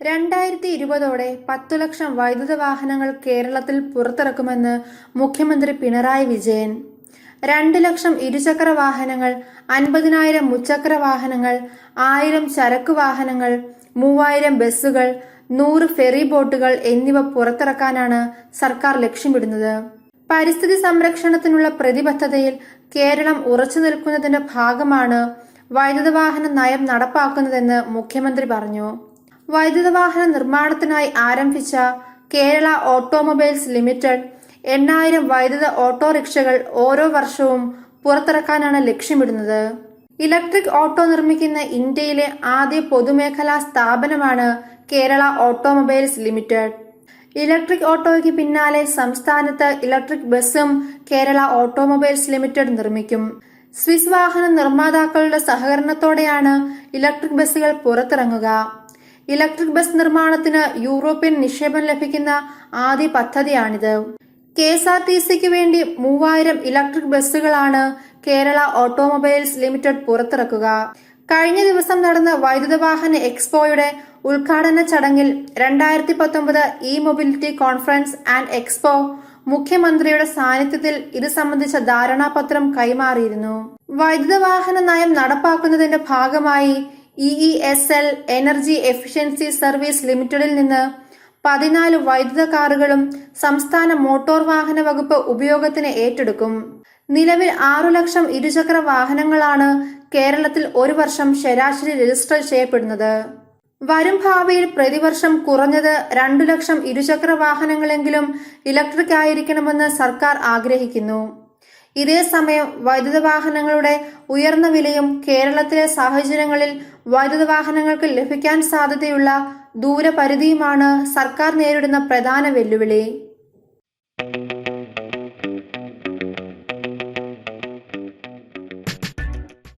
2020 10 ലക്ഷം വൈദ്യുത വാഹനങ്ങൾ കേരളത്തിൽ പുറത്തിറക്കുമെന്ന് മുഖ്യമന്ത്രി പിണറായി വിജയൻ. 2 ലക്ഷം ഇരുചക്ര വാഹനങ്ങൾ, 50,000 മുച്ചക്ര വാഹനങ്ങൾ, 1000 ചരക്കു വാഹനങ്ങൾ, 3000 ബസ്സുകൾ, 100 ഫെറി ബോട്ടുകൾ എന്നിവ പുറത്തിറക്കാനാണ് സർക്കാർ ലക്ഷ്യമിടുന്നത്. പരിസ്ഥിതി സംരക്ഷണത്തിനുള്ള പ്രതിബദ്ധതയിൽ കേരളം ഉറച്ചു നിൽക്കുന്നതിന്റെ ഭാഗമാണ് വൈദ്യുത വാഹന നയം നടപ്പാക്കുന്നതെന്ന് മുഖ്യമന്ത്രി പറഞ്ഞു. വൈദ്യുത വാഹന നിർമ്മാണത്തിനായി ആരംഭിച്ച കേരള ഓട്ടോമൊബൈൽസ് ലിമിറ്റഡ് 8,000 വൈദ്യുത ഓട്ടോറിക്ഷകൾ ഓരോ വർഷവും പുറത്തിറക്കാനാണ് ലക്ഷ്യമിടുന്നത്. ഇലക്ട്രിക് ഓട്ടോ നിർമ്മിക്കുന്ന ഇന്ത്യയിലെ ആദ്യ പൊതുമേഖലാ സ്ഥാപനമാണ് കേരള ഓട്ടോമൊബൈൽസ് ലിമിറ്റഡ്. ഇലക്ട്രിക് ഓട്ടോയ്ക്ക് പിന്നാലെ സംസ്ഥാനത്ത് ഇലക്ട്രിക് ബസ്സും കേരള ഓട്ടോമൊബൈൽസ് ലിമിറ്റഡ് നിർമ്മിക്കും. സ്വിസ് വാഹന നിർമ്മാതാക്കളുടെ സഹകരണത്തോടെയാണ് ഇലക്ട്രിക് ബസ്സുകൾ പുറത്തിറങ്ങുക. ഇലക്ട്രിക് ബസ് നിർമ്മാണത്തിന് യൂറോപ്യൻ നിക്ഷേപം ലഭിക്കുന്ന ആദ്യ പദ്ധതിയാണിത്. KSRTCക്ക് വേണ്ടി 3000 ഇലക്ട്രിക് ബസ്സുകളാണ് കേരള ഓട്ടോമൊബൈൽസ് ലിമിറ്റഡ് പുറത്തിറക്കുക. കഴിഞ്ഞ ദിവസം നടന്ന വൈദ്യുത വാഹന എക്സ്പോയുടെ ഉദ്ഘാടന ചടങ്ങിൽ 2019 E mobility conference and expo മുഖ്യമന്ത്രിയുടെ സാന്നിധ്യത്തിൽ ഇത് സംബന്ധിച്ച ധാരണാപത്രം കൈമാറിയിരുന്നു. വൈദ്യുത വാഹന നയം നടപ്പാക്കുന്നതിന്റെ ഭാഗമായി EESL എനർജി എഫിഷ്യൻസി സർവീസ് ലിമിറ്റഡിൽ നിന്ന് 14 വൈദ്യുത കാറുകളും സംസ്ഥാന മോട്ടോർ വാഹന വകുപ്പ് ഉപയോഗത്തിന് ഏറ്റെടുക്കും. നിലവിൽ 6 ലക്ഷം ഇരുചക്ര വാഹനങ്ങളാണ് കേരളത്തിൽ ഒരു വർഷം ശരാശരി രജിസ്റ്റർ ചെയ്യപ്പെടുന്നത്. വരും ഭാവിയിൽ പ്രതിവർഷം കുറഞ്ഞത് 2 ലക്ഷം ഇരുചക്ര വാഹനങ്ങളെങ്കിലും ഇലക്ട്രിക് ആയിരിക്കണമെന്ന് സർക്കാർ ആഗ്രഹിക്കുന്നു. ഇതേസമയം വൈദ്യുത വാഹനങ്ങളുടെ ഉയർന്ന വിലയും കേരളത്തിലെ സാഹചര്യങ്ങളിൽ വൈദ്യുത വാഹനങ്ങൾക്ക് ലഭിക്കാൻ സാധ്യതയുള്ള ദൂരപരിധിയുമാണ് സർക്കാർ നേരിടുന്ന പ്രധാന വെല്ലുവിളി.